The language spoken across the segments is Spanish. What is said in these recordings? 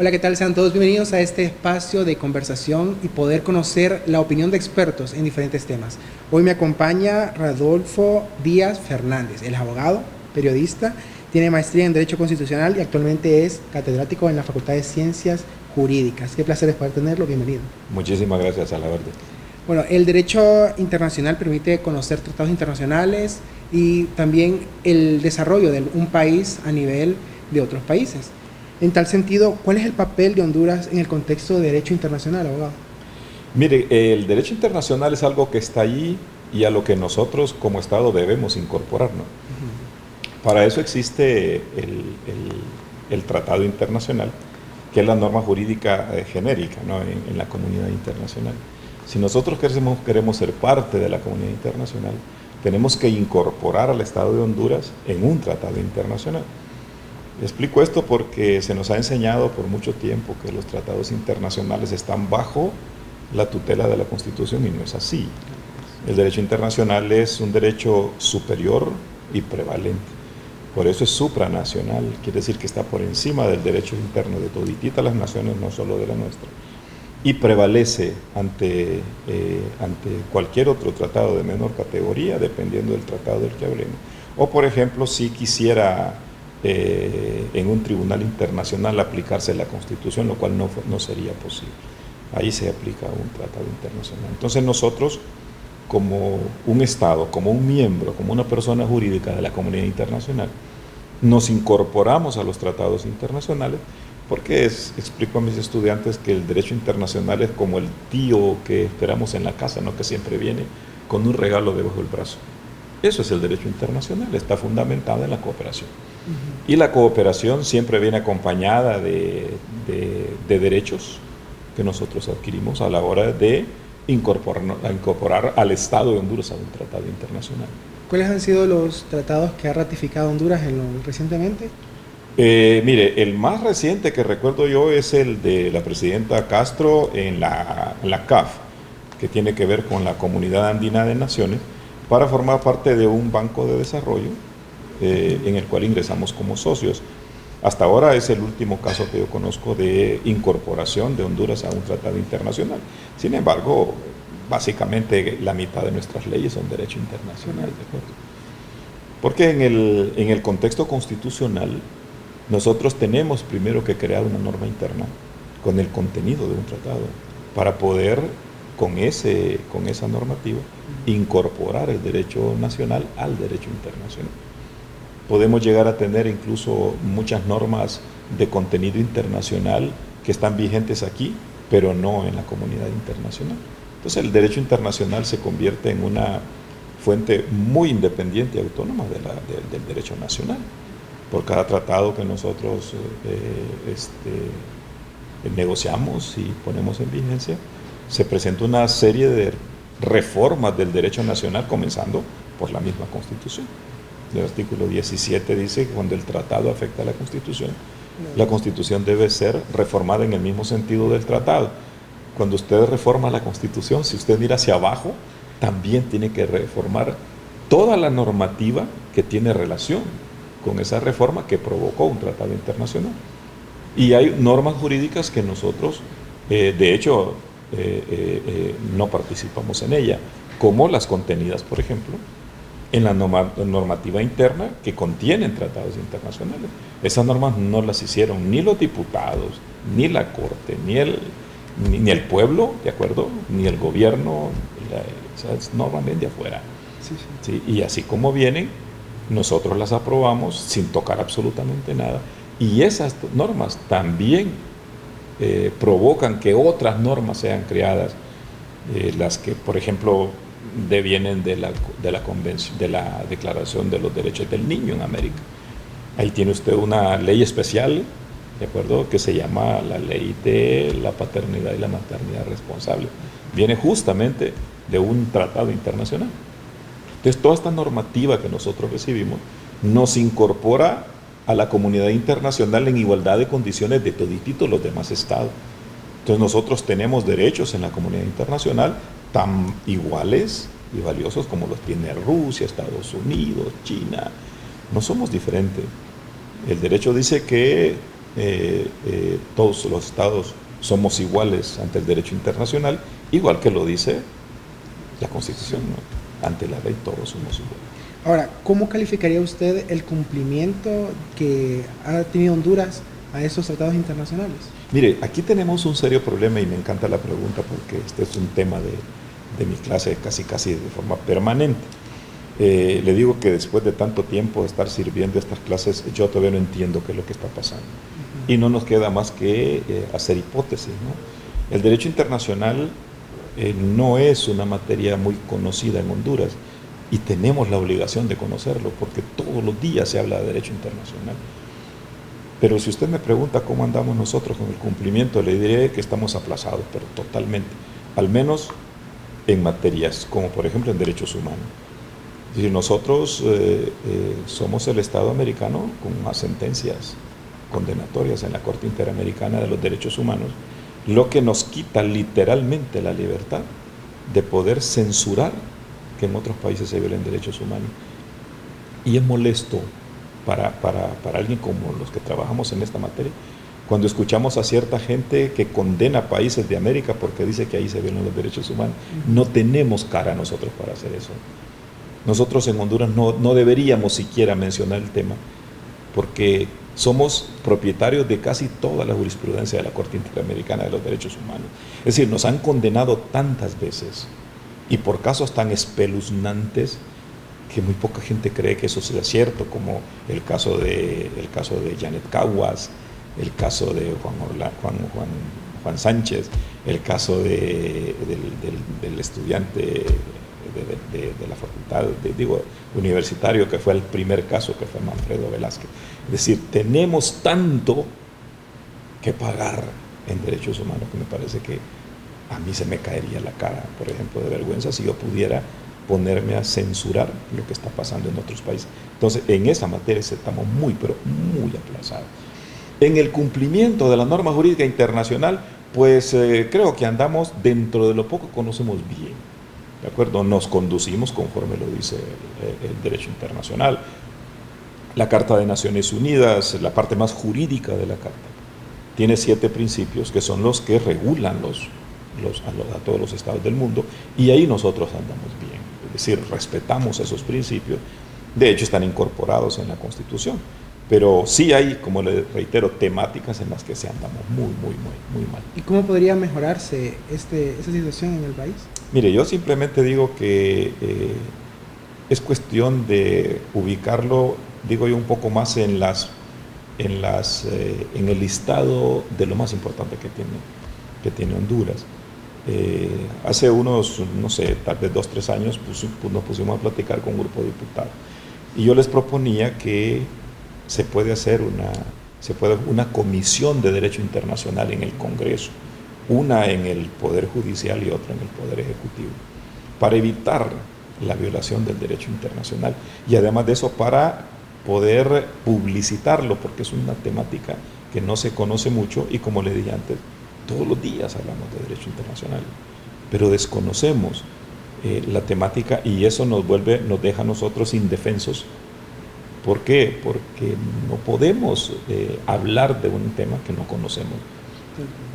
Hola, ¿qué tal? Sean todos bienvenidos a este espacio de conversación y poder conocer la opinión de expertos en diferentes temas. Hoy me acompaña Rodolfo Díaz Fernández. Él es abogado, periodista, tiene maestría en Derecho Constitucional y actualmente es catedrático en la Facultad de Ciencias Jurídicas. Qué placer es poder tenerlo. Bienvenido. Muchísimas gracias, a la orden. Bueno, el derecho internacional permite conocer tratados internacionales y también el desarrollo de un país a nivel de otros países. En tal sentido, ¿cuál es el papel de Honduras en el contexto de derecho internacional, abogado? Mire, el derecho internacional es algo que está allí y a lo que nosotros como Estado debemos incorporarnos. Para eso existe el Tratado Internacional, que es la norma jurídica genérica, ¿no?, en la comunidad internacional. Si nosotros queremos ser parte de la comunidad internacional, tenemos que incorporar al Estado de Honduras en un tratado internacional. Explico esto porque se nos ha enseñado por mucho tiempo que los tratados internacionales están bajo la tutela de la Constitución y no es así. El derecho internacional es un derecho superior y prevalente. Por eso es supranacional, quiere decir que está por encima del derecho interno de todititas las naciones, no solo de la nuestra. Y prevalece ante cualquier otro tratado de menor categoría, dependiendo del tratado del que hablemos. O, por ejemplo, si quisiera en un tribunal internacional aplicarse la Constitución, lo cual no sería posible. Ahí se aplica un tratado internacional. Entonces nosotros, como un Estado, como un miembro, como una persona jurídica de la comunidad internacional, nos incorporamos a los tratados internacionales porque explico a mis estudiantes que el derecho internacional es como el tío que esperamos en la casa, ¿no?, que siempre viene con un regalo debajo del brazo. Eso es el derecho internacional, está fundamentado en la cooperación. Y la cooperación siempre viene acompañada de derechos que nosotros adquirimos a la hora de incorporar al Estado de Honduras a un tratado internacional. ¿Cuáles han sido los tratados que ha ratificado Honduras recientemente? Mire, el más reciente que recuerdo yo es el de la presidenta Castro en la CAF, que tiene que ver con la Comunidad Andina de Naciones, para formar parte de un banco de desarrollo en el cual ingresamos como socios. Hasta ahora es el último caso que yo conozco de incorporación de Honduras a un tratado internacional. Sin embargo, básicamente la mitad de nuestras leyes son derecho internacional, ¿de acuerdo? Porque en el contexto constitucional nosotros tenemos primero que crear una norma interna con el contenido de un tratado para poder con esa normativa incorporar el derecho nacional al derecho internacional. Podemos llegar a tener incluso muchas normas de contenido internacional que están vigentes aquí, pero no en la comunidad internacional. Entonces el derecho internacional se convierte en una fuente muy independiente y autónoma del derecho nacional. Por cada tratado que nosotros negociamos y ponemos en vigencia, se presenta una serie de reformas del derecho nacional, comenzando por la misma Constitución. El artículo 17 dice que cuando el tratado afecta a la Constitución, la Constitución debe ser reformada en el mismo sentido del tratado. Cuando usted reforma la Constitución, si usted mira hacia abajo, también tiene que reformar toda la normativa que tiene relación con esa reforma que provocó un tratado internacional. Y hay normas jurídicas que nosotros, de hecho, no participamos en ella, como las contenidas, por ejemplo, en la normativa interna que contienen tratados internacionales. Esas normas no las hicieron ni los diputados, ni la Corte, ni el pueblo, ¿de acuerdo?, ni el gobierno. Esas normas vienen de afuera. Sí, sí. ¿Sí? Y así como vienen, nosotros las aprobamos sin tocar absolutamente nada. Y esas normas también provocan que otras normas sean creadas, las que, por ejemplo, devienen de la convención, de la Declaración de los Derechos del Niño en América. Ahí tiene usted una ley especial, ¿de acuerdo?, que se llama la Ley de la Paternidad y la Maternidad Responsable. Viene justamente de un tratado internacional. Entonces, toda esta normativa que nosotros recibimos nos incorpora a la comunidad internacional en igualdad de condiciones de todititos los demás estados. Entonces, nosotros tenemos derechos en la comunidad internacional tan iguales y valiosos como los tiene Rusia, Estados Unidos, China. No somos diferentes. El derecho dice que todos los estados somos iguales ante el derecho internacional, igual que lo dice la Constitución, ¿no? Ante la ley todos somos iguales. Ahora, ¿cómo calificaría usted el cumplimiento que ha tenido Honduras a esos tratados internacionales? Mire, aquí tenemos un serio problema y me encanta la pregunta porque este es un tema de mi clase casi de forma permanente. Le digo que después de tanto tiempo de estar sirviendo estas clases, yo todavía no entiendo qué es lo que está pasando. Y no nos queda más que hacer hipótesis, ¿no? El derecho internacional no es una materia muy conocida en Honduras y tenemos la obligación de conocerlo porque todos los días se habla de derecho internacional. Pero si usted me pregunta cómo andamos nosotros con el cumplimiento, le diré que estamos aplazados, pero totalmente. Al menos en materias como por ejemplo en derechos humanos. Es decir, nosotros somos el Estado americano con más sentencias condenatorias en la Corte Interamericana de los Derechos Humanos, lo que nos quita literalmente la libertad de poder censurar que en otros países se violen derechos humanos. Y es molesto para alguien como los que trabajamos en esta materia, cuando escuchamos a cierta gente que condena países de América porque dice que ahí se violan los derechos humanos. No tenemos cara nosotros para hacer eso. Nosotros en Honduras no deberíamos siquiera mencionar el tema, porque somos propietarios de casi toda la jurisprudencia de la Corte Interamericana de los Derechos Humanos. Es decir, nos han condenado tantas veces y por casos tan espeluznantes que muy poca gente cree que eso sea cierto, como el caso de Janet Caguas, el caso de Juan Sánchez, el caso del estudiante de la facultad, universitario, que fue el primer caso, que fue Manfredo Velázquez. Es decir, tenemos tanto que pagar en derechos humanos que me parece que a mí se me caería la cara, por ejemplo, de vergüenza si yo pudiera ponerme a censurar lo que está pasando en otros países. Entonces, en esa materia estamos pero muy aplazados. En el cumplimiento de la norma jurídica internacional, pues creo que andamos dentro de lo poco que conocemos bien. ¿De acuerdo? Nos conducimos conforme lo dice el derecho internacional. La Carta de Naciones Unidas, la parte más jurídica de la Carta, tiene 7 principios que son los que regulan a todos los estados del mundo, y ahí nosotros andamos bien. Es decir, respetamos esos principios. De hecho, están incorporados en la Constitución. Pero sí hay, como le reitero, temáticas en las que se andamos muy mal. ¿Y cómo podría mejorarse esa situación en el país? Mire, yo simplemente digo que es cuestión de ubicarlo, digo yo, un poco más en el listado de lo más importante que tiene Honduras. Hace unos, no sé, tal vez 2 o 3 años nos pusimos a platicar con un grupo de diputados y yo les proponía que se puede hacer una comisión de derecho internacional en el Congreso, una en el Poder Judicial y otra en el Poder Ejecutivo, para evitar la violación del derecho internacional y además de eso para poder publicitarlo, porque es una temática que no se conoce mucho y, como le dije antes, todos los días hablamos de derecho internacional, pero desconocemos la temática y eso nos deja a nosotros indefensos. ¿Por qué? Porque no podemos hablar de un tema que no conocemos.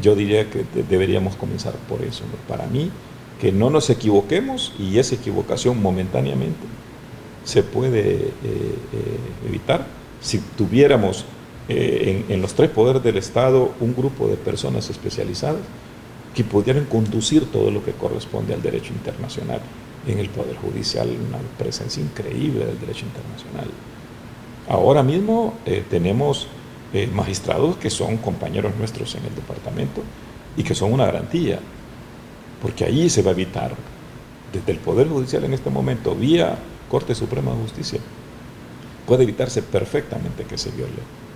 Yo diría que deberíamos comenzar por eso, ¿no? Para mí, que no nos equivoquemos, y esa equivocación momentáneamente se puede evitar si tuviéramos en los 3 poderes del Estado un grupo de personas especializadas que pudieran conducir todo lo que corresponde al derecho internacional. En el Poder Judicial, una presencia increíble del derecho internacional. Ahora mismo tenemos magistrados que son compañeros nuestros en el departamento y que son una garantía, porque ahí se va a evitar, desde el Poder Judicial en este momento, vía Corte Suprema de Justicia, puede evitarse perfectamente que se viole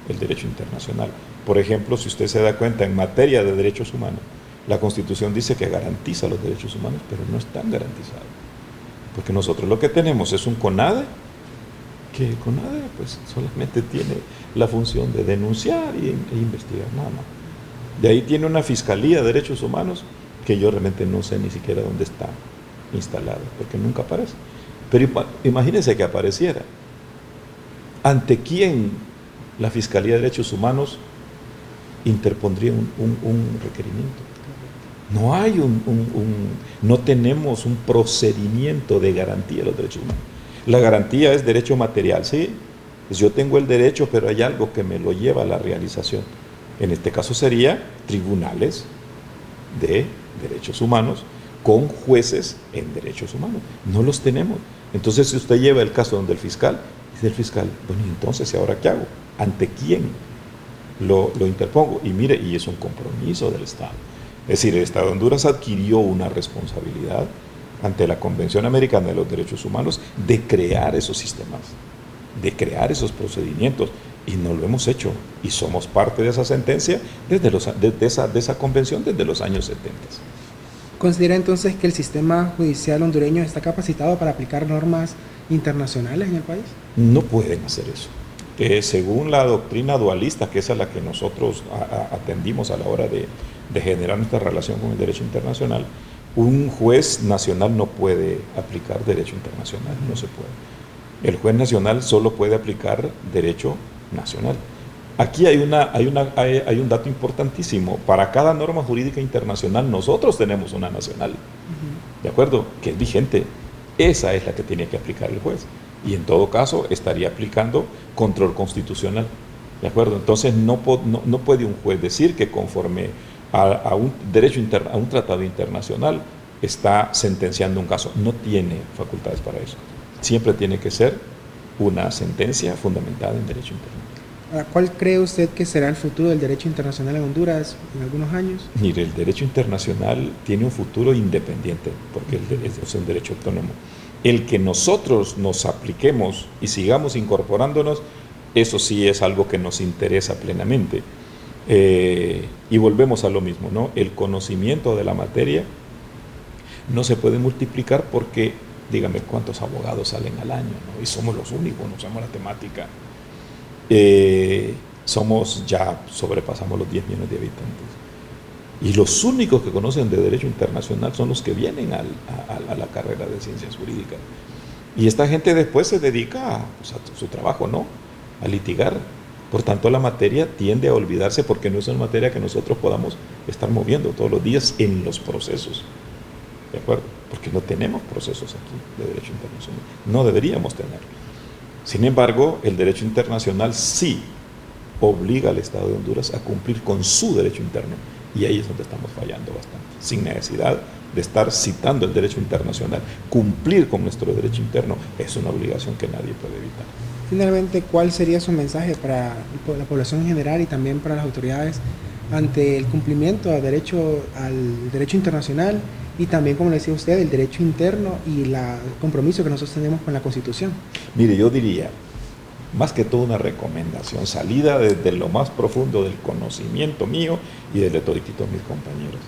el derecho internacional. Por ejemplo, si usted se da cuenta, en materia de derechos humanos, la Constitución dice que garantiza los derechos humanos, pero no están garantizados, porque nosotros lo que tenemos es un CONADE, que CONADE pues solamente tiene la función de denunciar e investigar, nada más. De ahí tiene una Fiscalía de Derechos Humanos que yo realmente no sé ni siquiera dónde está instalada, porque nunca aparece. Pero imagínense que apareciera. ¿Ante quién la Fiscalía de Derechos Humanos interpondría un requerimiento. No hay no tenemos un procedimiento de garantía de los derechos humanos. La garantía es derecho material, ¿sí? Pues yo tengo el derecho, pero hay algo que me lo lleva a la realización. En este caso sería tribunales de derechos humanos con jueces en derechos humanos. No los tenemos. Entonces, si usted lleva el caso donde el fiscal, dice el fiscal, bueno, entonces, ¿y ahora qué hago? ¿Ante quién lo interpongo? Y mire, y es un compromiso del Estado. Es decir, el Estado de Honduras adquirió una responsabilidad ante la Convención Americana de los Derechos Humanos de crear esos sistemas, de crear esos procedimientos, y no lo hemos hecho, y somos parte de esa sentencia, de esa convención desde los años 70. ¿Considera entonces que el sistema judicial hondureño está capacitado para aplicar normas internacionales en el país? No pueden hacer eso. Según la doctrina dualista, que es a la que nosotros atendimos a la hora de generar nuestra relación con el derecho internacional, un juez nacional no puede aplicar derecho internacional, no se puede. El juez nacional solo puede aplicar derecho nacional. Aquí hay un dato importantísimo. Para cada norma jurídica internacional nosotros tenemos una nacional, ¿de acuerdo? Que es vigente. Esa es la que tiene que aplicar el juez. Y en todo caso estaría aplicando control constitucional, ¿de acuerdo? Entonces no puede un juez decir que conforme a un tratado internacional está sentenciando un caso. No tiene facultades para eso. Siempre tiene que ser una sentencia fundamentada en derecho internacional. ¿Cuál cree usted que será el futuro del derecho internacional en Honduras en algunos años? Mire, el derecho internacional tiene un futuro independiente, porque es un derecho autónomo. El que nosotros nos apliquemos y sigamos incorporándonos, eso sí es algo que nos interesa plenamente. Y volvemos a lo mismo, ¿no? El conocimiento de la materia no se puede multiplicar porque, dígame, ¿cuántos abogados salen al año, ¿no? Y somos los únicos, no sabemos la temática. Sobrepasamos los 10 millones de habitantes. Y los únicos que conocen de derecho internacional son los que vienen a la carrera de ciencias jurídicas. Y esta gente después se dedica a su trabajo, ¿no? A litigar. Por tanto, la materia tiende a olvidarse porque no es una materia que nosotros podamos estar moviendo todos los días en los procesos. ¿De acuerdo? Porque no tenemos procesos aquí de derecho internacional. No deberíamos tener. Sin embargo, el derecho internacional sí obliga al Estado de Honduras a cumplir con su derecho interno. Y ahí es donde estamos fallando bastante. Sin necesidad de estar citando el derecho internacional. Cumplir con nuestro derecho interno es una obligación que nadie puede evitar. Finalmente, ¿cuál sería su mensaje para la población en general y también para las autoridades ante el cumplimiento al derecho internacional y también, como le decía usted, el derecho interno y el compromiso que nosotros tenemos con la Constitución? Mire, yo diría, más que todo una recomendación, salida desde lo más profundo del conocimiento mío y de todos mis compañeros.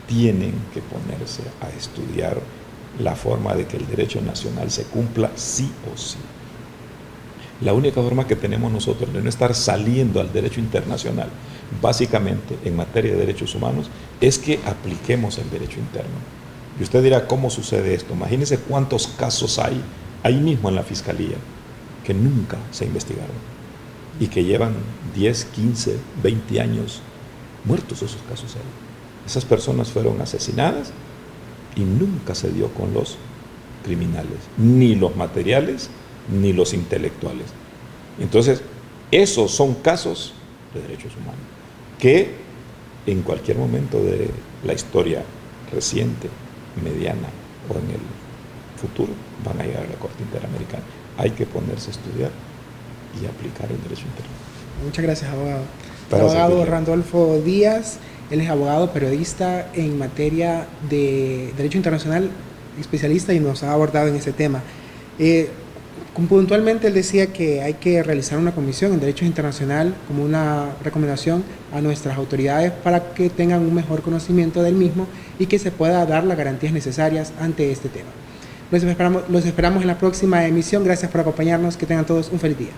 Tienen que ponerse a estudiar la forma de que el derecho nacional se cumpla sí o sí. La única forma que tenemos nosotros de no estar saliendo al derecho internacional, básicamente en materia de derechos humanos, es que apliquemos el derecho interno. Y usted dirá, ¿cómo sucede esto? Imagínense cuántos casos hay ahí mismo en la Fiscalía que nunca se investigaron y que llevan 10, 15, 20 años muertos esos casos ahí. Esas personas fueron asesinadas y nunca se dio con los criminales, ni los materiales, ni los intelectuales. Entonces, esos son casos de derechos humanos que en cualquier momento de la historia reciente, mediana o en el futuro van a llegar a la Corte Interamericana. Hay que ponerse a estudiar y aplicar el derecho interno. Muchas gracias, abogado. El abogado Randolfo Díaz, él es abogado, periodista en materia de derecho internacional, especialista, y nos ha abordado en ese tema. Puntualmente él decía que hay que realizar una comisión en derecho internacional como una recomendación a nuestras autoridades para que tengan un mejor conocimiento del mismo y que se pueda dar las garantías necesarias ante este tema. Los esperamos en la próxima emisión. Gracias por acompañarnos. Que tengan todos un feliz día.